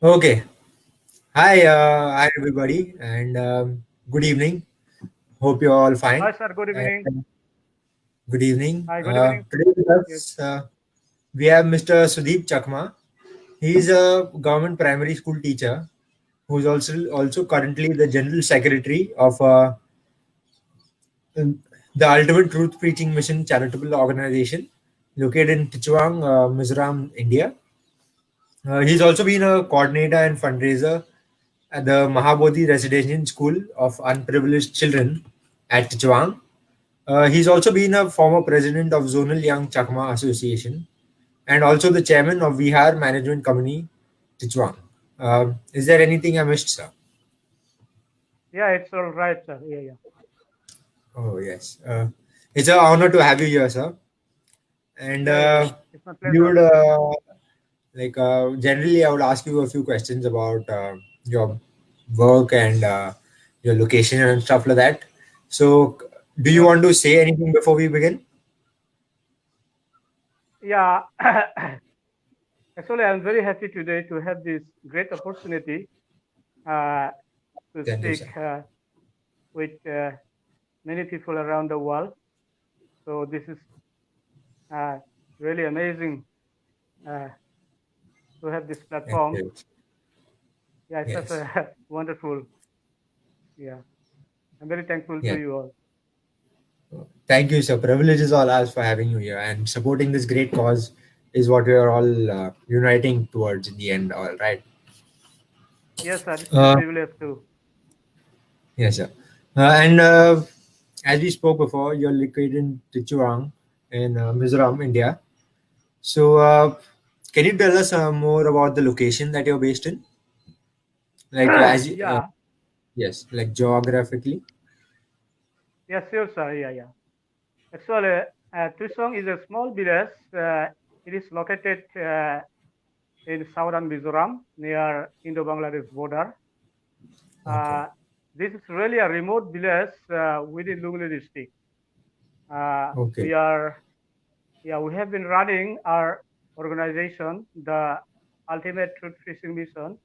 Okay. Hi everybody, and good evening. Hope you're all Hi, fine. sir. Good And evening. good evening. Hi, good evening. Today with Yes. us, we have Mr. Sudip Chakma. He's a government primary school teacher who's also currently the general secretary of the Ultimate Truth Preaching Mission charitable organization located in Tichwang, Mizoram, India. He's also been a coordinator and fundraiser at the Mahabodhi Residential School of Unprivileged Children at Tichwang. He's also been a former president of Zonal Young Chakma Association and also the chairman of Vihar Management Company, Tichwang. Is there anything I missed, sir? Yeah, it's all right, sir. Yeah. Oh, yes. It's an honor to have you here, sir. And Yeah. It's my we pleasure. would generally, I would ask you a few questions about your work and your location and stuff like that. So, do you Sure. want to say anything before we begin? Yeah. Actually, I'm very happy today to have this great opportunity uh, to Thank you, speak sir. with many people around the world. So this is uh, really amazing uh, to have this Thank platform. you. Yeah, it's such Yes. a wonderful. Yeah, I'm very thankful to Yes. you all. Thank you, sir. Privilege is all ours for having you here and supporting this great cause is what we are all uniting towards in the end. All right. Yes, sir. It's my Uh, privilege too. yes, sir. And as we spoke before, you're located in Tichuang in Mizoram, India. So, can you tell us more about the location that you're based in? Like, Yeah. yes, like geographically. Yes, sure, sir. Yeah. Actually, Tusong is a small village. It is located in southern Mizoram near Indo-Bangladesh border. Okay. Uh, this is really a remote village within Lungli district. Okay. We are, yeah, we have been running our organization, the Ultimate Truth Fishing Mission,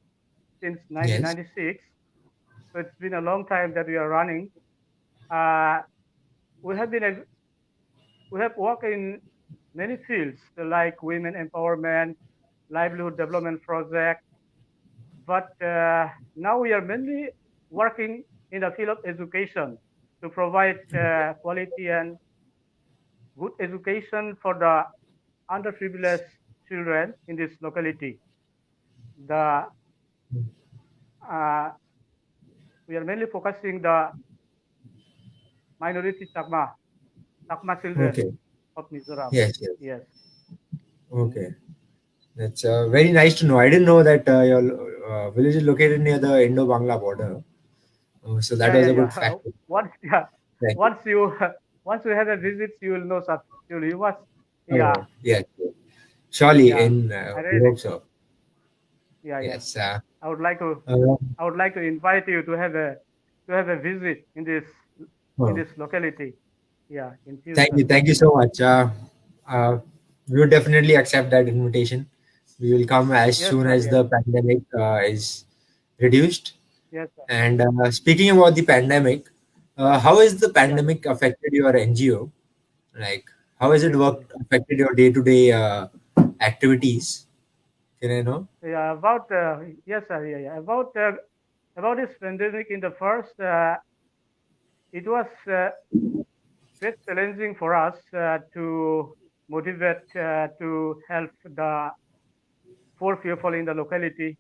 since Yes. 1996. So it's been a long time that we are running. Uh, we have been, we have worked in many fields like women empowerment, livelihood development project, but now we are mainly working in the field of education to provide quality and good education for the underprivileged children in this locality. The uh, we are mainly focusing the minority Chakma children Okay. of Mizoram. Yes. Yes. Yes. Mhm. Okay. That's very nice to know. I didn't know that your village is located near the Indo-Bangla border. So that was a good Yeah. fact. Once, yeah, Thank you. once you once you have a visit, you will know, sir. You must. Yeah, Oh, yes. Yes. Surely, yeah. in I we really, hope so. yeah. Yes. I would like to, Uh, I would like to invite you to have a visit in oh, this locality. Yeah, in thank future. you. Thank you so much. Uh, we will definitely accept that invitation. We will come as Yes, soon sir. as Yes, the pandemic is reduced. yes, sir. And speaking about the pandemic, how has the Yeah. pandemic affected your NGO? Like, how has it Okay, okay. worked affected your day-to-day activities? Can I know? Yeah, about yes, sir. Yeah. About this pandemic in the first, it was very challenging for us to motivate to help the poor people in the locality.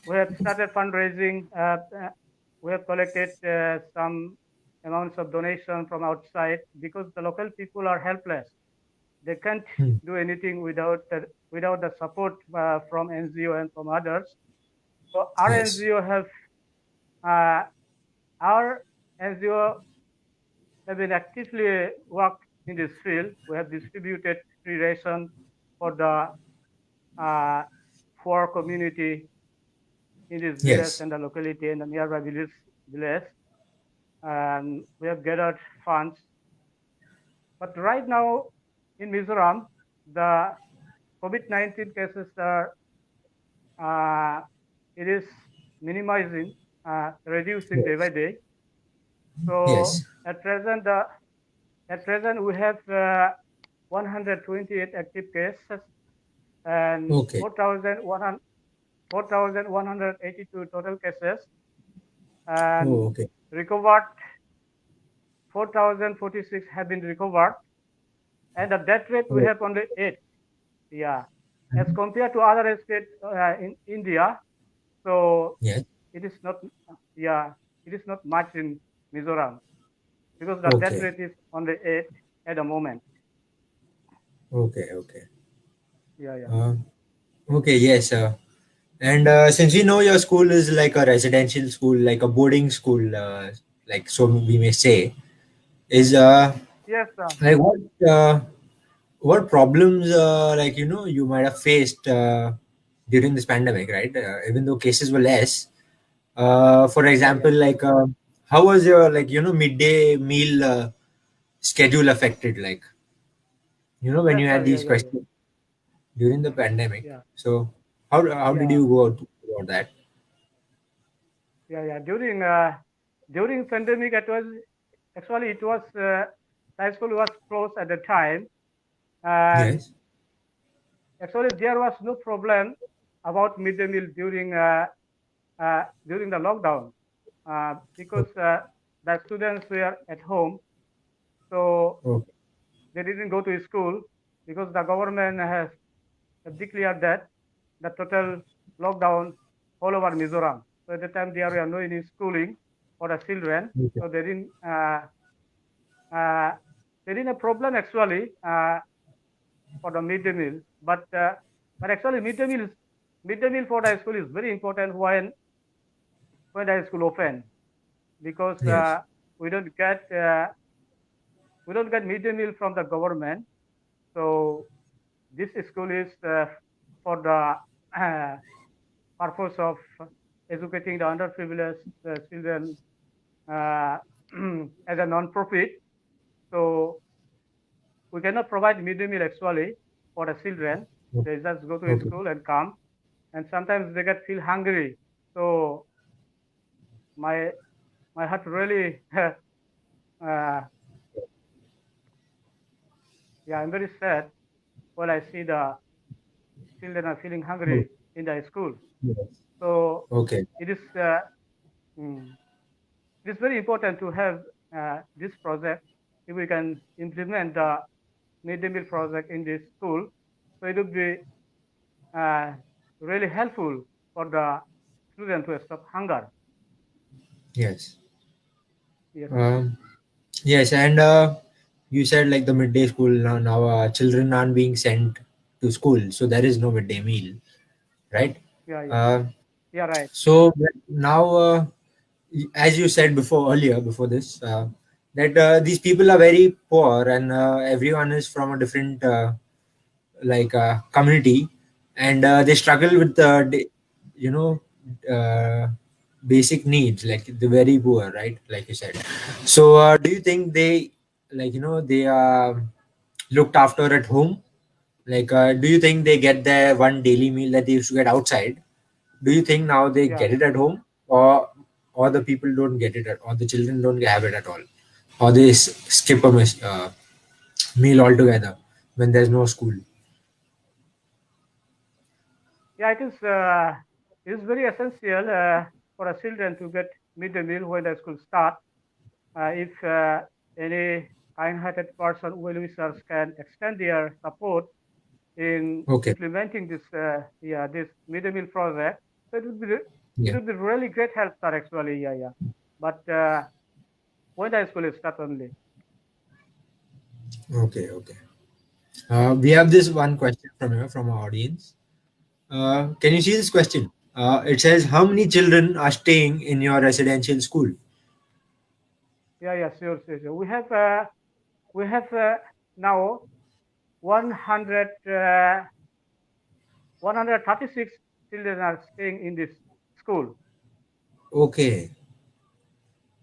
We have started fundraising. We have collected some amounts of donation from outside because the local people are helpless. They can't Hmm. do anything without the support from NGO and from others. So Yes. uh, our NGO have been actively worked in this field. We have distributed free ration for the uh, poor community in this village Yes. and the locality and the nearby village. And we have gathered funds. But right now in Mizoram, the COVID-19 cases are uh, it is minimizing, reducing day by Yes. day. So Yes. at present we have 128 active cases and Okay. 4,182 total cases, and Oh, okay. recovered 4,046 have been recovered, and the death rate we Oh, have only 8. Yeah, as mhm. compared to other states in India, so Yes. it is not, yeah, it is not much in Mizoram because the death Okay. rate is only 8 at the moment. Okay. Okay. Yeah, yeah, Uh, okay. Yes. And since we know your school is like a residential school, like a boarding school, like so we may say, is yes, like what problems like you might have faced during this pandemic, right? Even though cases were less, for yeah, example, yeah. like how was your like midday meal schedule affected? Like when Yes, you sir. had Yeah, these yeah, yeah, questions during the pandemic. yeah, So how did yeah, you go about that? yeah, yeah. During pandemic, it was high school was closed at the time, and Yes. actually there was no problem about midday meal during the lockdown because Okay. the students were at home, so Okay. they didn't go to school because the government has declared that the total lockdown all over Mizoram. So at the time there were no any schooling for the children, Okay. so uh, they didn't have problem actually for the midday meal. But actually midday meal for the school is very important when the school open because Yes. we don't get midday meal from the government. So this school is for the uh, purpose of educating the underprivileged children uh, as a non-profit. So we cannot provide midday meal actually for the children. They just go to Okay. school and come, and sometimes they get feel hungry. So my my heart really, yeah, I'm very sad when I see the children are feeling Okay. hungry in the school. Yes. So Okay. it is mm, it is very important to have this project. If we can implement the midday meal project in this school, so it would be uh, really helpful for the student to stop hunger. Yes. Yes, sir. Um, yes, and you said like the midday school now children aren't being sent to school, so there is no midday meal, right? Yeah, yeah, Uh, yeah. Right. so now, as you said before earlier before this, that these people are very poor and everyone is from a different community, and they struggle with you know basic needs, like the very poor, right, like you said. So do you think they they are looked after at home? Like do you think they get their one daily meal that they used to get outside? Do you think now they Yeah, get it at home, or the people don't get it or the children don't have it at all, or they skip a meal altogether when there's no school? yeah. It is very essential for the children to get midday meal when the school start. If any kind-hearted person, well-wishers can extend their support in Okay. implementing this midday meal project. So it Yeah. would be really great help, sir. Actually, yeah, yeah. But when the school is start only. Okay. Okay. We have this one question from here from our audience. Can you see this question? It says, "How many children are staying in your residential school?" Yeah, yeah, sure, sure, sure. We have now 100 136 children are staying in this school. Okay.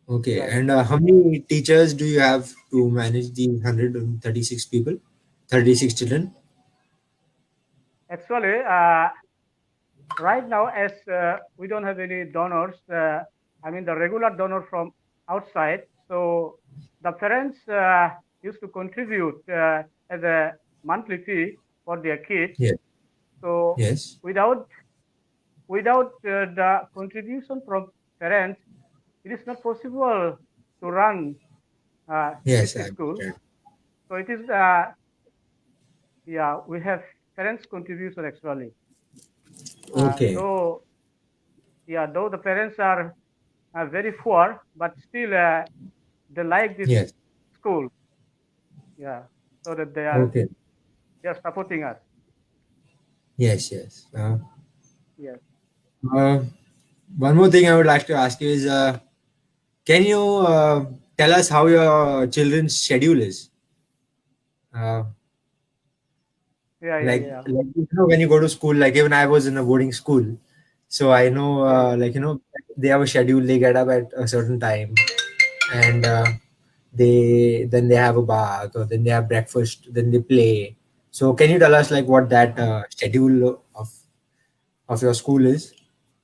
Okay. Yeah, yeah. And how many teachers do you have to manage the 136 people, 36 children? Actually, right now, as we don't have any donors, I mean the regular donor from outside, so the parents used to contribute as a monthly fee for their kids. Yes. So Yes. without the contribution from parents, it is not possible to run this Yes, I school. understand. So it is yeah, we have parents contribution actually. Okay. Though yeah, though the parents are very poor, but still they like this Yes. school. Yeah, so that Okay. they are supporting us. Yes. Yes. Yes. Uh, one more thing I would like to ask you is, can you tell us how your children's schedule is? Uh, Yeah, yeah, like, yeah. when you go to school, like even I was in a boarding school, so I know, Yeah, yeah. they have a schedule. They get up at a certain time, and they have a bath, or then they have breakfast, then they play. So can you tell us like what that schedule of your school is,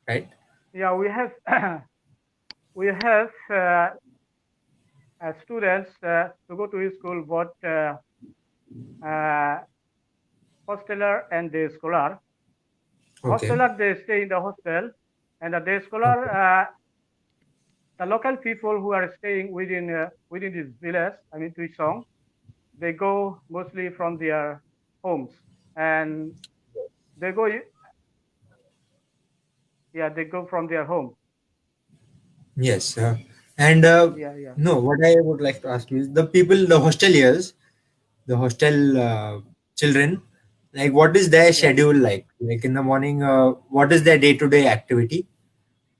right? Yeah, we have we have students to go to school, both uh, hosteler and day scholar. Okay. Hosteler, they stay in the hostel, and the day scholar, Okay. the local people who are staying within this village, I mean Tuisong, they go mostly from their homes, and they go, yeah, they go from their home. Yes. And Yeah, yeah, no, what I would like to ask you is the people, the hosteliers, the hostel children, like what is their yeah. schedule like? Like in the morning, what is their day-to-day activity?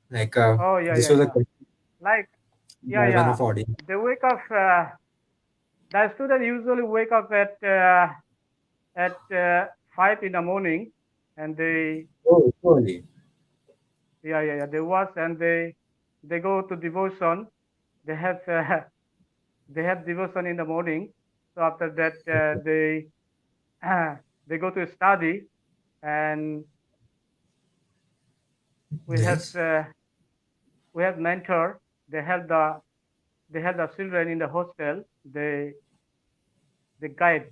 Like Oh, yeah, this yeah, was a yeah. question Like, yeah, by one yeah. of audience. They wake up. The student usually wake up at 5 in the morning, and they, Oh, surely. yeah, yeah, yeah. They wash and they go to devotion. They have they have devotion in the morning. So after that, they go to study, and we have Yes. uh, we have mentor. They help the children in the hostel. They guide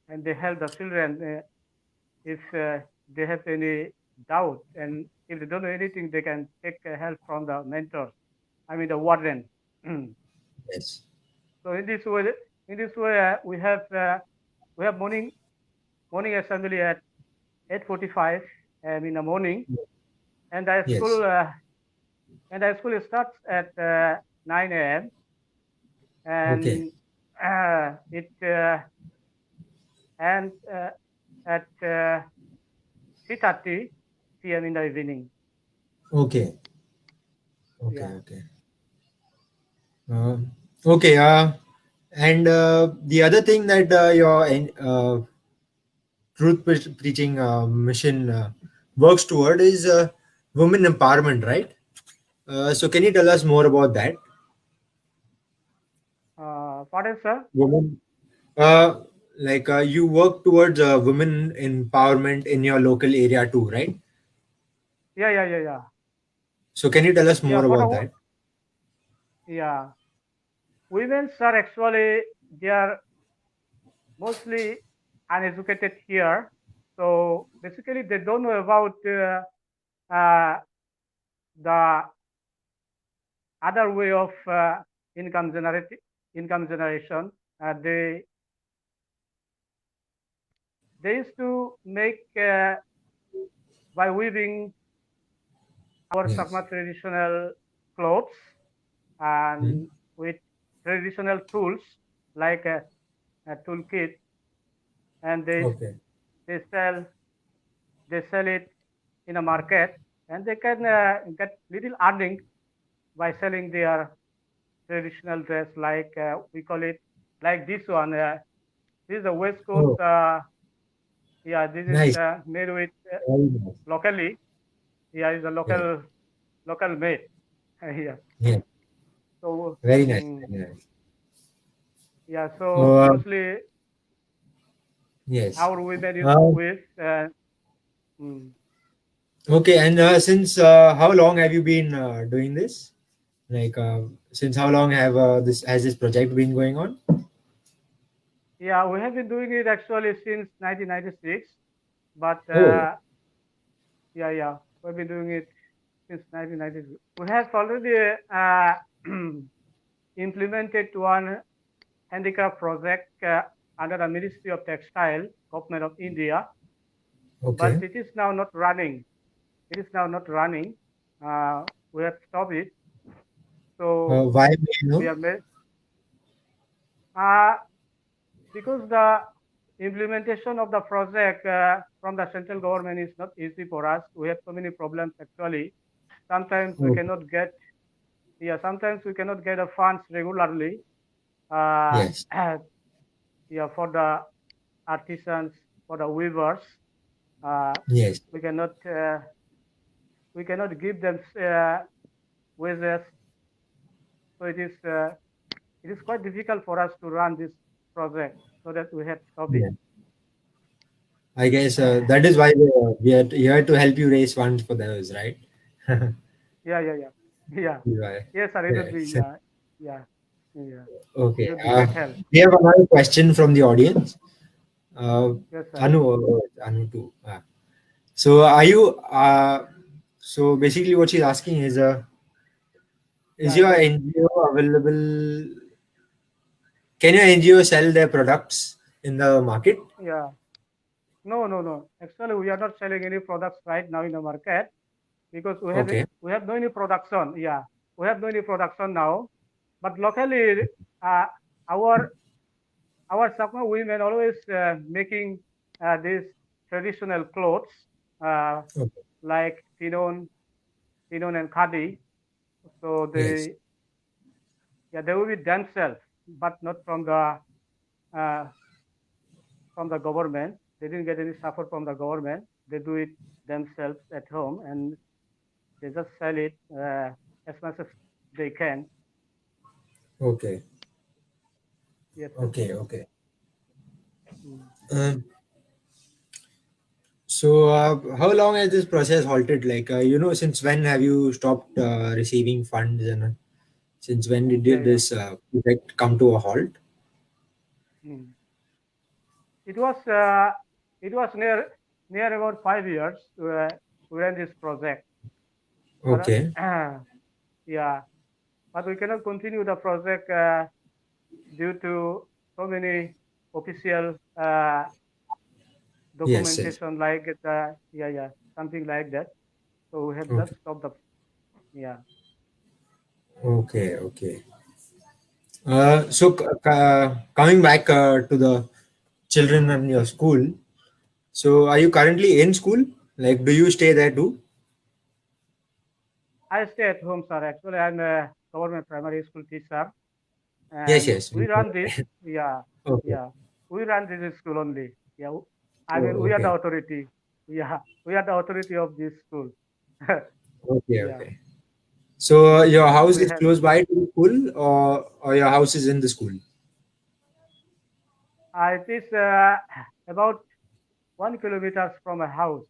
and they help the children if they have any doubt, and if they don't know anything, they can take help from the mentors. I mean the warden. So Yes. in this way, we have morning assembly at 8:45 in the morning, and Yes. the school starts at 9 a.m. Okay. and it ends at 3:30 p.m. in the evening. Okay. Okay. Yeah. Okay. Okay. And the other thing that your preaching mission works toward is women empowerment, right? So can you tell us more about that? Pardon, sir? Women, uh, you work towards women empowerment in your local area too, right? Yeah, yeah, yeah, yeah. So can you tell us Yeah, more about that? yeah. Women are actually, they are mostly uneducated here. So basically, they don't know about uh, the other way of income generati- income generation. They used to make by weaving our Yes. Chakma traditional clothes Hmm? and with traditional tools like a toolkit, and Okay. they sell they sell it in a market, and they can get little earning by selling their traditional dress, like we call it, like this one. This is a waistcoat. Oh, Yeah, this is nice. made with Very nice. locally. Yeah, it's a Yeah. local made. Yeah. Yeah. So Very nice. Very nice. yeah, So so mostly yes. our women used to Uh, wear. Mm, Okay, and since how long have you been doing this? Like, since how long have this has this project been going on? Yeah, we have been doing it actually since 1996, but Oh, yeah, we've been doing it since 1996. We have already implemented one handicraft project under the Ministry of Textile, Government of India, but okay. it is now not running. It is now not running. We have stopped it. So Why may I we know? have made, uh, because the implementation of the project from the central government is not easy for us. We have so many problems actually. Sometimes we Oh, cannot get, yeah, sometimes we cannot get the funds regularly. Uh, yes, yeah, for the artisans, for the weavers, uh, yes, we cannot we cannot give them wages. So it is quite difficult for us to run this project. So that we have stopped it. yeah. I guess that is why we are here to help you raise funds for those, right? Yeah. Yeah. Why? Yes, sir. It would be, Yes. yeah, yeah, yeah. It Okay. would be great help. We have another question from the audience. Uh, Yes, sir. Anu too. So are you? So basically, what she's asking is Yeah, your go ahead. NGO available? Can your NGO sell their products in the market? Yeah. No. Actually, we are not selling any products right now in the market because Okay. we have no any production. Yeah, we have no any production now. But locally, uh, our Chakma women always making these traditional clothes uh, Okay. like Finon and Khadi. So Yes. they will be themselves, but not uh, from the government. They didn't get any support from the government. They do it themselves at home, and they just sell it as much as they can. Okay. Yes, sir. Okay. Okay. Mm. Um, so how long has this process halted? Like, since when have you stopped receiving funds, and since when Yeah, did yeah. this project come to a halt? Mm. It was near about 5 years we ran this project, but Okay. yeah, but we cannot continue the project due to so many official Yes. Yes. documentation like something like that. So we have just Okay. stopped the yeah Okay. Okay. Coming back to the children in your school, so are you currently in school? Like, do you stay there too? I stay at home, sir. Actually, I'm a government primary school teacher, Yes, and yes. we run this. Yeah, Okay. yeah. We run this school only. Yeah, I mean, Oh, we are the okay. authority. Yeah, we are the authority of this school. Okay, Yeah, okay. So your house we is have. close by to the school, or your house is in the school? It is about 1 kilometers from my house.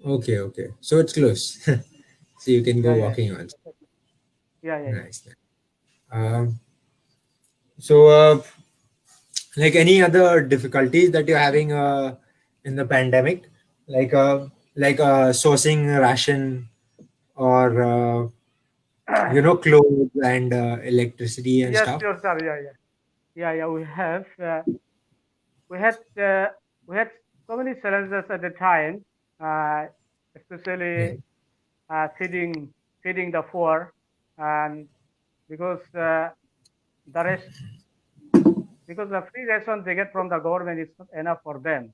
Okay, okay. So it's close. So you can go Yeah. walking on. Yeah. Nice. So, like any other difficulties that you're having in the pandemic, like sourcing ration or clothes and electricity and Yes, stuff. sure, sir. Yeah. We had uh, we had so many challenges at the time, uh, Yeah. especially feeding the poor, and because the rest because the free ration they get from the government is not enough for them.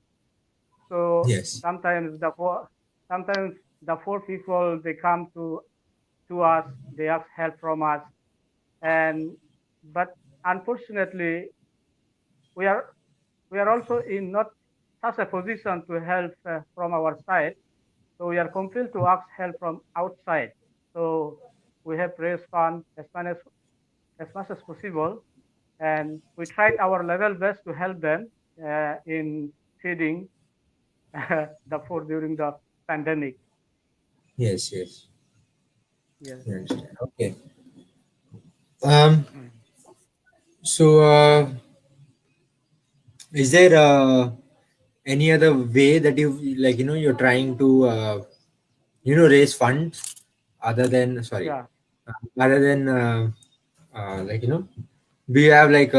So Yes. sometimes the poor people they come to us, they ask help from us, and but unfortunately we are we are also in not such a position to help from our side. So we are compelled to ask help from outside. So we have raised funds as much as possible, and we tried our level best to help them in feeding the food during the pandemic. Yes, yes. Yes. I understand. Okay. Um, Mm. so, is there any other way that you like, you're trying to, raise funds other than, sorry, Yeah. other than, like, do you have like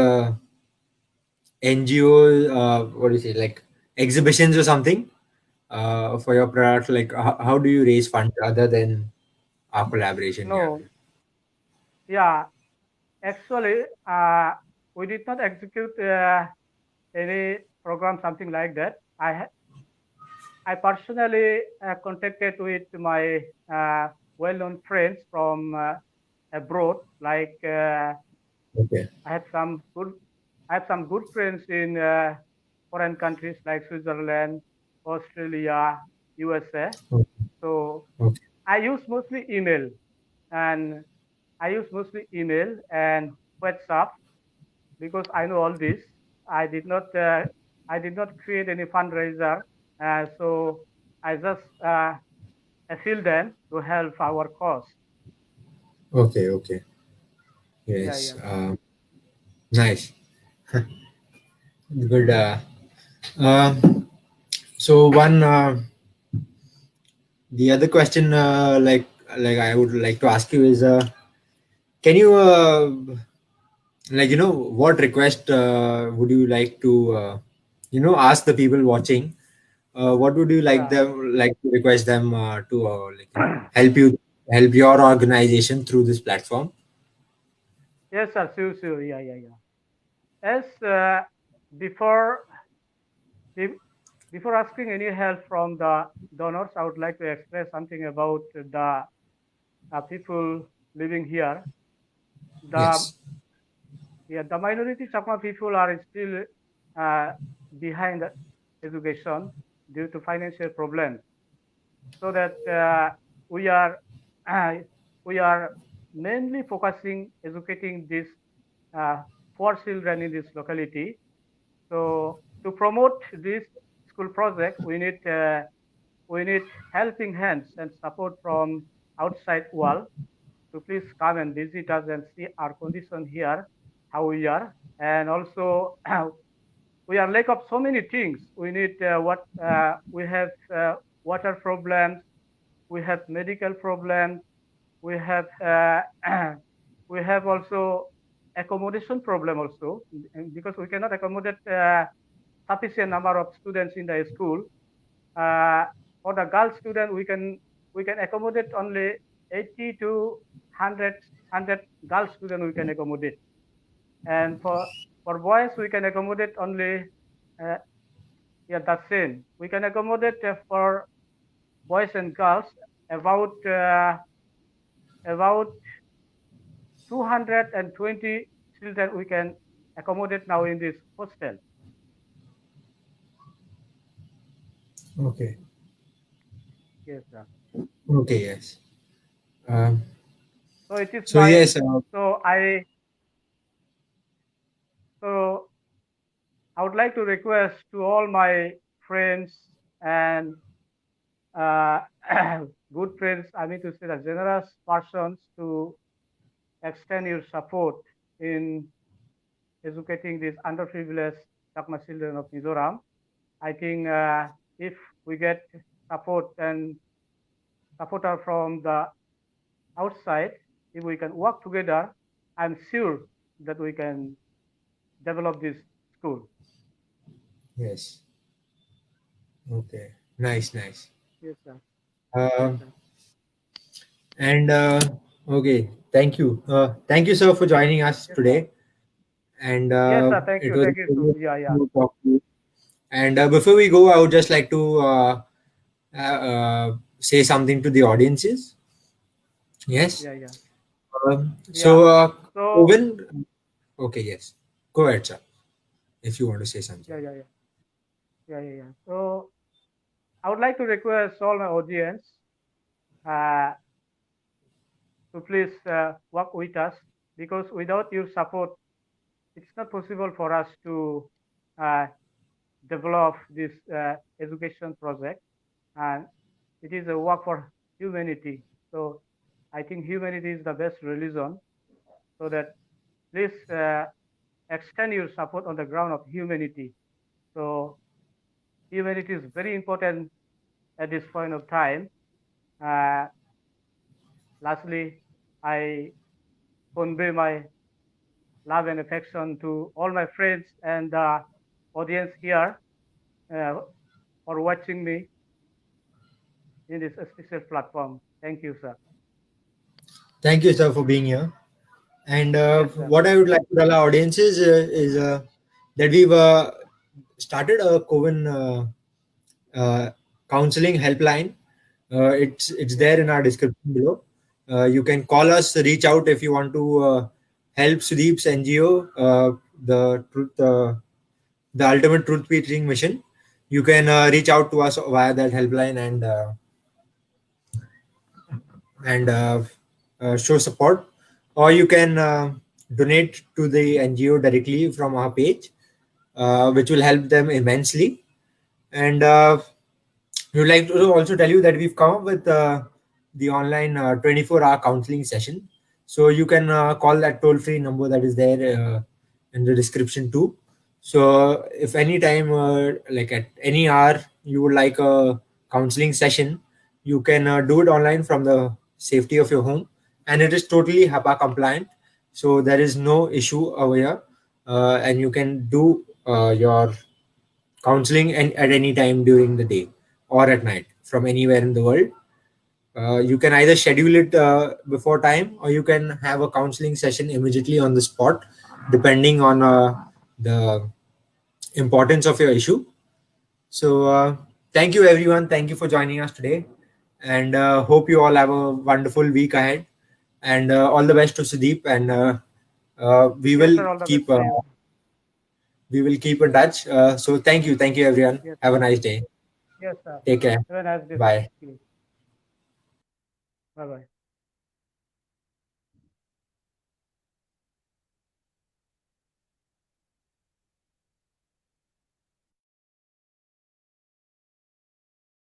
NGO, what do you say, like exhibitions or something for your product? Like, how do you raise funds other than our collaboration? Yeah. No. Yeah. Actually, we did not execute any program, something like that. I personally contacted with my well-known friends from abroad. Like Okay. I have some good, I have some good friends in foreign countries like Switzerland, Australia, USA. Okay. So Okay. I use mostly email, and I use mostly email and WhatsApp because I know all this. I did not, I did not create any fundraiser, so I just appeal them to help our cause. Okay. Okay. Yeah, Yes. yeah, Nice. Good. Uh, so one, the other question, like I would like to ask you is, can you, like, what request would you like to, ask the people watching? What would you yeah. like to request them to, like, help you, help your organization through this platform? Yes, sir. Sure, sure. Yeah, yeah, yeah. As before, be- before asking any help from the donors, I would like to express something about the people living here. The Yes. Yeah, the minority Chakma people are still uh, behind education due to financial problems. So that we are uh, we are mainly focusing educating these uh, poor children in this locality. So to promote this school project, we need helping hands and support from outside world to please come and visit us and see our condition here, how we are, and also we are lack of so many things. We need what we have water problems, we have medical problems, we have we have also accommodation problem also because we cannot accommodate sufficient number of students in the school. Uh, for the girl student, we can accommodate only 80 to 100 girl student we can accommodate, and for boys we can accommodate only uh, yeah, the same. We can accommodate for boys and girls about about 220 children we can accommodate now in this hostel. Okay. Yes, sir. Okay. Yes. Um, So it is so my yes. so I so I would like to request to all my friends and uh, good friends, I mean to say the generous persons to extend your support in educating these underprivileged Chakma children of Mizoram. I think if we get support and supporter from the outside, if we can work together, I'm sure that we can develop this school. Yes. Okay. Nice. Nice. Yes, sir. Yes, Um, sir. and okay. Thank you, sir, for joining us Yes, sir. today. And Yes, sir. Thank it you. was a Thank you too. pleasure Yeah, yeah. to talk to you. And before we go, I would just like to say something to the audiences. Yes. Yeah, yeah. So, Yeah. So, Owen, okay, yes. Go ahead, sir, if you want to say something. yeah, yeah, yeah. Yeah, yeah, yeah. So I would like to request all my audience uh, to please work with us because without your support, it's not possible for us to uh, develop this education project. And it is a work for humanity. So I think humanity is the best religion. So that please extend your support on the ground of humanity. So humanity is very important at this point of time. Uh, Lastly, I convey my love and affection to all my friends and the audience here uh, for watching me in this special platform. Thank you, sir. Thank you, sir, for being here. And Yes, sir. what I would like to tell our audiences is that we've started a Cowin counseling helpline. It's Yes, there in sir. our description below. You can call us, reach out if you want to help Sudip's NGO, the truth, the ultimate truth preaching mission. You can reach out to us via that helpline and show support, or you can donate to the NGO directly from our page, which will help them immensely. And we would like to also tell you that we've come up with the online 24-hour counseling session. So you can call that toll free number that is there in the description too. So if any time, like at any hour, you would like a counseling session, you can do it online from the safety of your home, and it is totally HIPAA compliant. So there is no issue over here, and you can do your counseling and at any time during the day or at night from anywhere in the world. You can either schedule it before time, or you can have a counseling session immediately on the spot, depending on the importance of your issue. So, thank you, everyone. Thank you for joining us today. And hope you all have a wonderful week ahead. And all the best to Sudeep. And we Yes, will sir. All the best keep to you. in touch. So, thank you, everyone. Yes, Have a sir. nice day. Yes, sir. Take care. Have a nice day, sir. Bye. Bye bye.